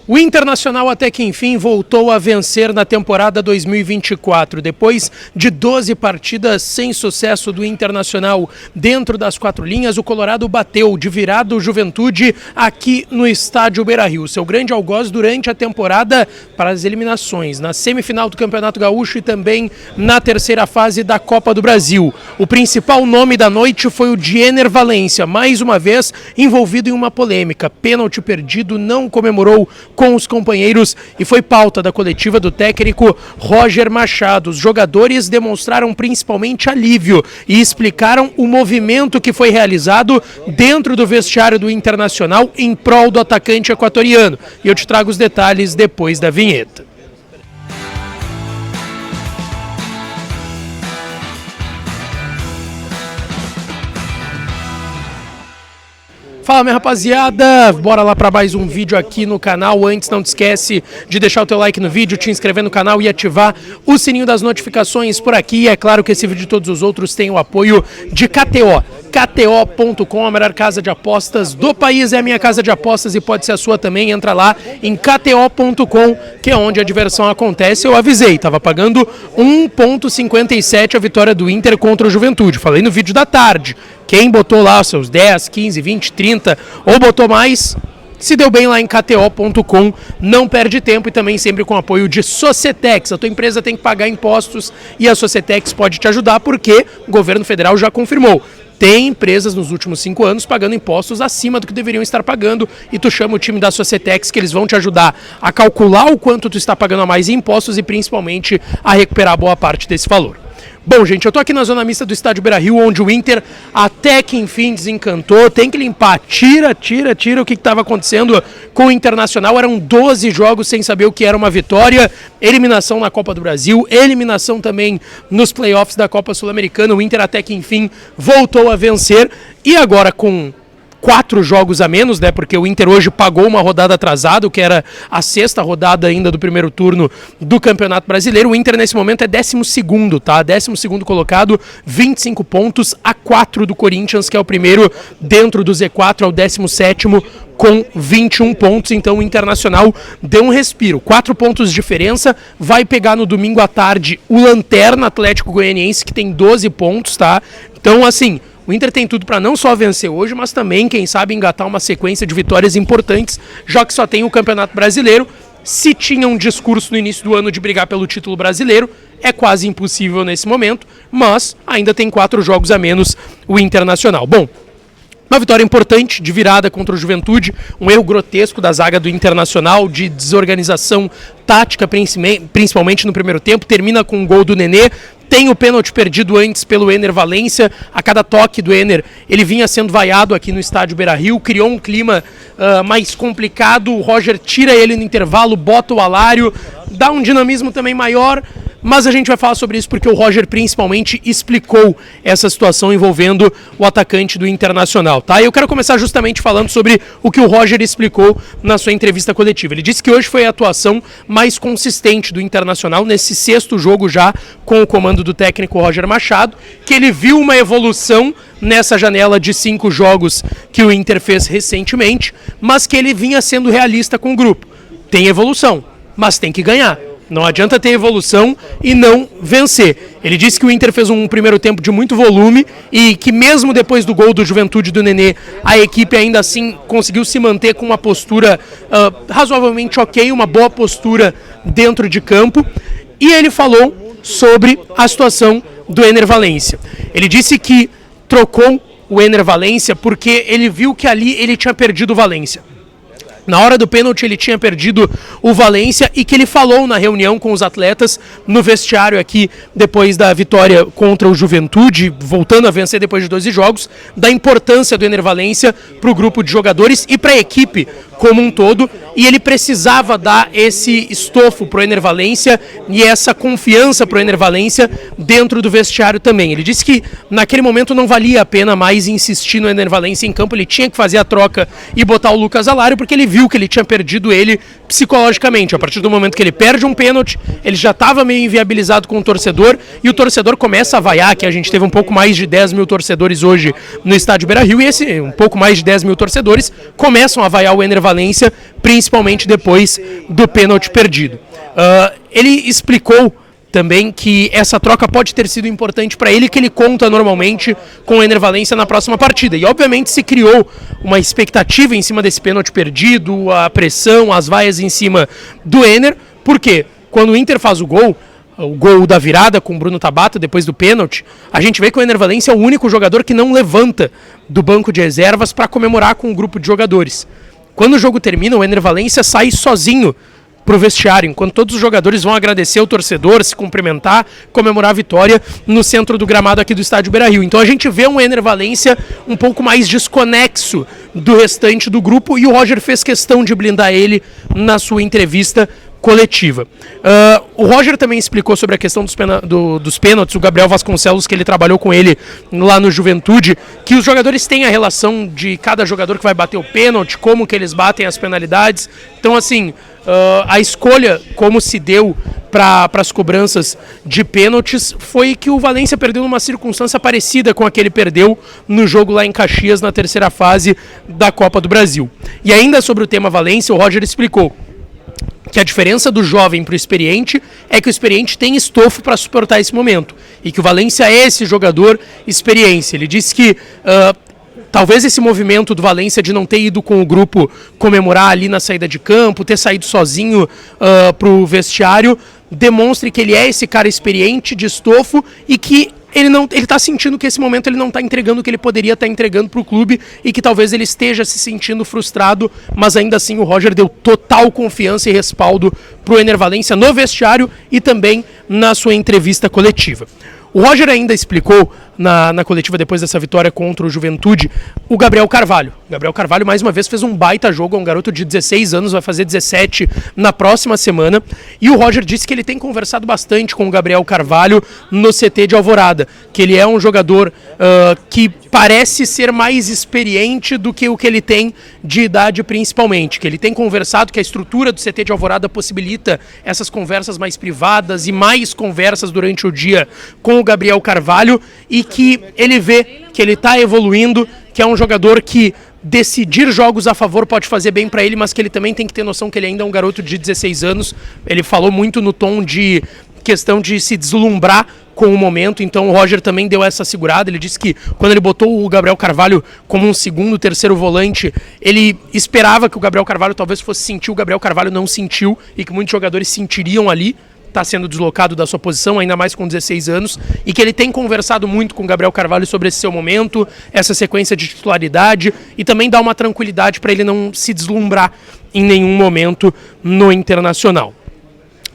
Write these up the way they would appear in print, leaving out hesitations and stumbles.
O Internacional até que enfim voltou a vencer na temporada 2024. Depois de 12 partidas sem sucesso do Internacional dentro das quatro linhas, o Colorado bateu de virada o Juventude aqui no estádio Beira-Rio. Seu grande algoz durante a temporada para as eliminações, na semifinal do Campeonato Gaúcho e também na terceira fase da Copa do Brasil. O principal nome da noite foi o de Ener Valencia, mais uma vez envolvido em uma polêmica. Pênalti perdido, não comemorou com os companheiros e foi pauta da coletiva do técnico Roger Machado. Os jogadores demonstraram principalmente alívio e explicaram o movimento que foi realizado dentro do vestiário do Internacional em prol do atacante equatoriano. E eu te trago os detalhes depois da vinheta. Fala, minha rapaziada, bora lá para mais um vídeo aqui no canal. Antes, não te esquece de deixar o teu like no vídeo, te inscrever no canal e ativar o sininho das notificações por aqui. E é claro que esse vídeo e todos os outros têm o apoio de KTO. KTO.com, a melhor casa de apostas do país, é a minha casa de apostas e pode ser a sua também. Entra lá em KTO.com, que é onde a diversão acontece. Eu avisei, tava pagando 1,57 a vitória do Inter contra o Juventude. Falei no vídeo da tarde. Quem botou lá seus 10, 15, 20, 30 ou botou mais, se deu bem lá em KTO.com, não perde tempo e também sempre com apoio de Societex. A tua empresa tem que pagar impostos e a Societex pode te ajudar porque o governo federal já confirmou. Tem empresas nos últimos 5 anos pagando impostos acima do que deveriam estar pagando e tu chama o time da Societex que eles vão te ajudar a calcular o quanto tu está pagando a mais em impostos e principalmente a recuperar boa parte desse valor. Bom, gente, eu tô aqui na zona mista do estádio Beira-Rio, onde o Inter até que enfim desencantou, tem que limpar, tira o que estava acontecendo com o Internacional. Eram 12 jogos sem saber o que era uma vitória, eliminação na Copa do Brasil, eliminação também nos playoffs da Copa Sul-Americana. O Inter até que enfim voltou a vencer e agora com 4 jogos a menos, né? Porque o Inter hoje pagou uma rodada atrasada, que era a 6ª rodada ainda do primeiro turno do Campeonato Brasileiro. O Inter nesse momento é 12º, tá? 12º colocado, 25 pontos a 4 do Corinthians, que é o primeiro dentro do Z4, ao 17º com 21 pontos. Então o Internacional deu um respiro, 4 pontos de diferença, vai pegar no domingo à tarde o Lanterna Atlético Goianiense, que tem 12 pontos, tá? Então assim, o Inter tem tudo para não só vencer hoje, mas também, quem sabe, engatar uma sequência de vitórias importantes, já que só tem o Campeonato Brasileiro. Se tinha um discurso no início do ano de brigar pelo título brasileiro, é quase impossível nesse momento, mas ainda tem 4 jogos a menos o Internacional. Bom, uma vitória importante de virada contra o Juventude, um erro grotesco da zaga do Internacional, de desorganização tática, principalmente no primeiro tempo, termina com um gol do Nenê. Tem o pênalti perdido antes pelo Ener Valencia. A cada toque do Ener, ele vinha sendo vaiado aqui no estádio Beira-Rio, criou um clima mais complicado. O Roger tira ele no intervalo, bota o Alário, dá um dinamismo também maior. Mas a gente vai falar sobre isso porque o Roger principalmente explicou essa situação envolvendo o atacante do Internacional, tá? Eu quero começar justamente falando sobre o que o Roger explicou na sua entrevista coletiva. Ele disse que hoje foi a atuação mais consistente do Internacional nesse 6º jogo já com o comando do técnico Roger Machado, que ele viu uma evolução nessa janela de 5 jogos que o Inter fez recentemente, mas que ele vinha sendo realista com o grupo. Tem evolução, mas tem que ganhar. Não adianta ter evolução e não vencer. Ele disse que o Inter fez um primeiro tempo de muito volume e que mesmo depois do gol do Juventude do Nenê, a equipe ainda assim conseguiu se manter com uma postura razoavelmente ok, uma boa postura dentro de campo. E ele falou sobre a situação do Ener Valencia. Ele disse que trocou o Ener Valencia porque ele viu que ali ele tinha perdido o Valencia. Na hora do pênalti ele tinha perdido o Valencia e que ele falou na reunião com os atletas no vestiário aqui depois da vitória contra o Juventude, voltando a vencer depois de 12 jogos, da importância do Ener Valencia para o grupo de jogadores e para a equipe como um todo, e ele precisava dar esse estofo para o Ener Valencia e essa confiança para o Ener Valencia dentro do vestiário também. Ele disse que naquele momento não valia a pena mais insistir no Ener Valencia em campo, ele tinha que fazer a troca e botar o Lucas Alário, porque ele viu que ele tinha perdido ele psicologicamente. A partir do momento que ele perde um pênalti, ele já estava meio inviabilizado com o torcedor, e o torcedor começa a vaiar, que a gente teve um pouco mais de 10 mil torcedores hoje no estádio Beira-Rio, e esse um pouco mais de 10 mil torcedores começam a vaiar o Ener Valencia, principalmente principalmente depois do pênalti perdido. Ele explicou também que essa troca pode ter sido importante para ele, que ele conta normalmente com o Ener Valencia na próxima partida. E obviamente se criou uma expectativa em cima desse pênalti perdido, a pressão, as vaias em cima do Ener, porque quando o Inter faz o gol da virada com o Bruno Tabata depois do pênalti, a gente vê que o Ener Valencia é o único jogador que não levanta do banco de reservas para comemorar com o grupo de jogadores. Quando o jogo termina, o Ener Valencia sai sozinho pro vestiário, enquanto todos os jogadores vão agradecer o torcedor, se cumprimentar, comemorar a vitória no centro do gramado aqui do estádio Beira-Rio. Então a gente vê um Ener Valencia um pouco mais desconexo do restante do grupo, e o Roger fez questão de blindar ele na sua entrevista coletiva. O Roger também explicou sobre a questão dos pênaltis, o Gabriel Vasconcelos, que ele trabalhou com ele lá no Juventude, que os jogadores têm a relação de cada jogador que vai bater o pênalti, como que eles batem as penalidades. Então, assim, a escolha, como se deu para as cobranças de pênaltis, foi que o Valencia perdeu numa circunstância parecida com a que ele perdeu no jogo lá em Caxias, na terceira fase da Copa do Brasil. E ainda sobre o tema Valencia, o Roger explicou que a diferença do jovem para o experiente é que o experiente tem estofo para suportar esse momento, e que o Valencia é esse jogador experiência. Ele disse que talvez esse movimento do Valencia de não ter ido com o grupo comemorar ali na saída de campo, ter saído sozinho para o vestiário, demonstre que ele é esse cara experiente, de estofo, e que ele está sentindo que esse momento ele não está entregando o que ele poderia estar entregando para o clube, e que talvez ele esteja se sentindo frustrado, mas ainda assim o Roger deu total confiança e respaldo para o Ener Valencia no vestiário e também na sua entrevista coletiva. O Roger ainda explicou na coletiva depois dessa vitória contra o Juventude o Gabriel Carvalho. O Gabriel Carvalho mais uma vez fez um baita jogo, é um garoto de 16 anos, vai fazer 17 na próxima semana, e o Roger disse que ele tem conversado bastante com o Gabriel Carvalho no CT de Alvorada, que ele é um jogador que parece ser mais experiente do que o que ele tem de idade, principalmente, que ele tem conversado, que a estrutura do CT de Alvorada possibilita essas conversas mais privadas e mais conversas durante o dia com o Gabriel Carvalho, e que ele vê que ele está evoluindo, que é um jogador que decidir jogos a favor pode fazer bem para ele, mas que ele também tem que ter noção que ele ainda é um garoto de 16 anos. Ele falou muito no tom de questão de se deslumbrar com o momento, então o Roger também deu essa segurada. Ele disse que quando ele botou o Gabriel Carvalho como um segundo, terceiro volante, ele esperava que o Gabriel Carvalho talvez fosse sentir, o Gabriel Carvalho não sentiu, e que muitos jogadores sentiriam ali, está sendo deslocado da sua posição, ainda mais com 16 anos, e que ele tem conversado muito com o Gabriel Carvalho sobre esse seu momento, essa sequência de titularidade, e também dá uma tranquilidade para ele não se deslumbrar em nenhum momento no Internacional.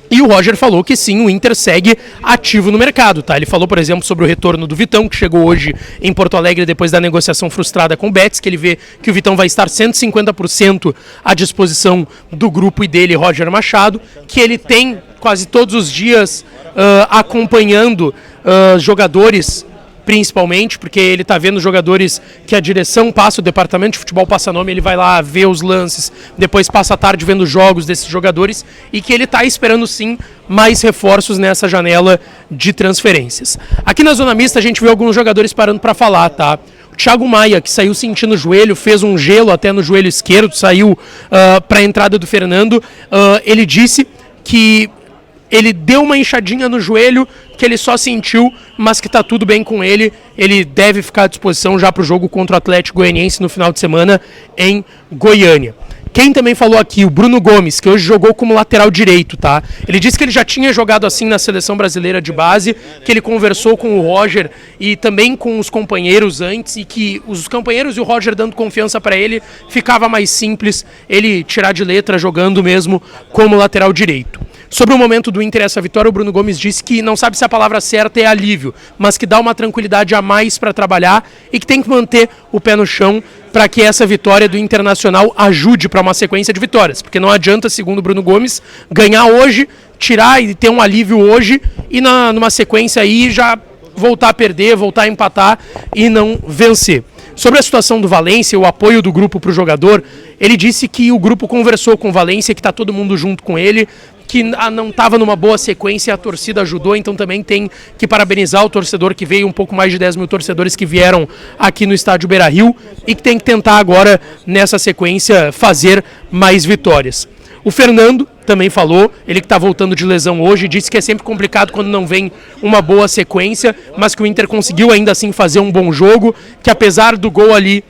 E o Roger falou que sim, o Inter segue ativo no mercado, tá? Ele falou, por exemplo, sobre o retorno do Vitão, que chegou hoje em Porto Alegre depois da negociação frustrada com o Betis, que ele vê que o Vitão vai estar 150% à disposição do grupo e dele, Roger Machado, que ele tem quase todos os dias acompanhando jogadores, principalmente, porque ele está vendo jogadores que a direção passa, o departamento de futebol passa nome, ele vai lá ver os lances, depois passa a tarde vendo jogos desses jogadores, e que ele está esperando sim mais reforços nessa janela de transferências. Aqui na zona mista a gente vê alguns jogadores parando para falar, tá? O Thiago Maia, que saiu sentindo o joelho, fez um gelo até no joelho esquerdo, saiu para a entrada do Fernando, ele disse que ele deu uma inchadinha no joelho, que ele só sentiu, mas que está tudo bem com ele. Ele deve ficar à disposição já para o jogo contra o Atlético Goianiense no final de semana em Goiânia. Quem também falou aqui, o Bruno Gomes, que hoje jogou como lateral direito, tá? Ele disse que ele já tinha jogado assim na seleção brasileira de base, que ele conversou com o Roger e também com os companheiros antes, e que os companheiros e o Roger dando confiança para ele, ficava mais simples ele tirar de letra jogando mesmo como lateral direito. Sobre o momento do Inter, essa vitória, o Bruno Gomes disse que não sabe se a palavra certa é alívio, mas que dá uma tranquilidade a mais para trabalhar, e que tem que manter o pé no chão para que essa vitória do Internacional ajude para uma sequência de vitórias. Porque não adianta, segundo o Bruno Gomes, ganhar hoje, tirar e ter um alívio hoje, e numa sequência aí já voltar a perder, voltar a empatar e não vencer. Sobre a situação do Valência, o apoio do grupo para o jogador, ele disse que o grupo conversou com o Valência, que está todo mundo junto com ele, que não estava numa boa sequência e a torcida ajudou, então também tem que parabenizar o torcedor que veio, um pouco mais de 10 mil torcedores que vieram aqui no estádio Beira-Rio e que tem que tentar agora, nessa sequência, fazer mais vitórias. O Fernando também falou, ele que está voltando de lesão hoje, disse que é sempre complicado quando não vem uma boa sequência, mas que o Inter conseguiu ainda assim fazer um bom jogo, que apesar do gol ali,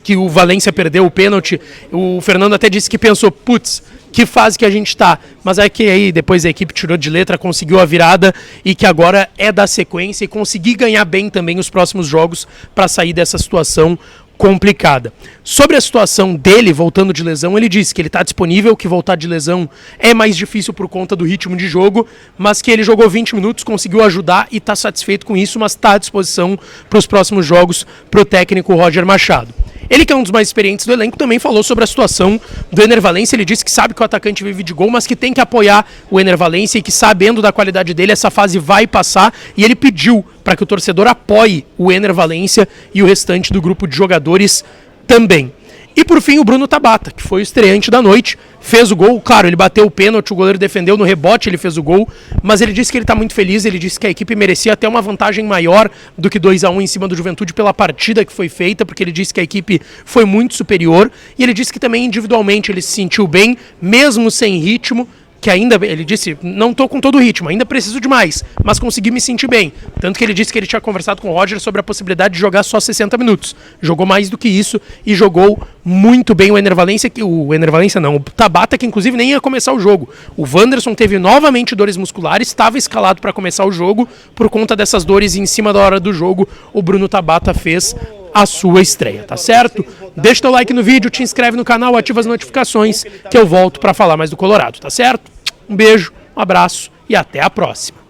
que o Valência perdeu o pênalti, o Fernando até disse que pensou, putz, que fase que a gente está, mas é que aí depois a equipe tirou de letra, conseguiu a virada e que agora é da sequência e conseguir ganhar bem também os próximos jogos para sair dessa situação complicada. Sobre a situação dele voltando de lesão, ele disse que ele está disponível, que voltar de lesão é mais difícil por conta do ritmo de jogo, mas que ele jogou 20 minutos, conseguiu ajudar e está satisfeito com isso, mas está à disposição para os próximos jogos para o técnico Roger Machado. Ele, que é um dos mais experientes do elenco, também falou sobre a situação do Ener Valencia. Ele disse que sabe que o atacante vive de gol, mas que tem que apoiar o Ener Valencia e que, sabendo da qualidade dele, essa fase vai passar. E ele pediu para que o torcedor apoie o Ener Valencia e o restante do grupo de jogadores também. E por fim o Bruno Tabata, que foi o estreante da noite, fez o gol, claro, ele bateu o pênalti, o goleiro defendeu no rebote, ele fez o gol, mas ele disse que ele está muito feliz, ele disse que a equipe merecia até uma vantagem maior do que 2-1 em cima do Juventude pela partida que foi feita, porque ele disse que a equipe foi muito superior, e ele disse que também individualmente ele se sentiu bem, mesmo sem ritmo, que ainda, ele disse, não estou com todo o ritmo, ainda preciso de mais, mas consegui me sentir bem. Tanto que ele disse que ele tinha conversado com o Roger sobre a possibilidade de jogar só 60 minutos. Jogou mais do que isso e jogou muito bem o Ener Valencia, o Tabata, que inclusive nem ia começar o jogo. O Wanderson teve novamente dores musculares, estava escalado para começar o jogo, por conta dessas dores em cima da hora do jogo, o Bruno Tabata fez a sua estreia, tá certo? Deixa teu like no vídeo, te inscreve no canal, ativa as notificações que eu volto para falar mais do Colorado, tá certo? Um beijo, um abraço e até a próxima.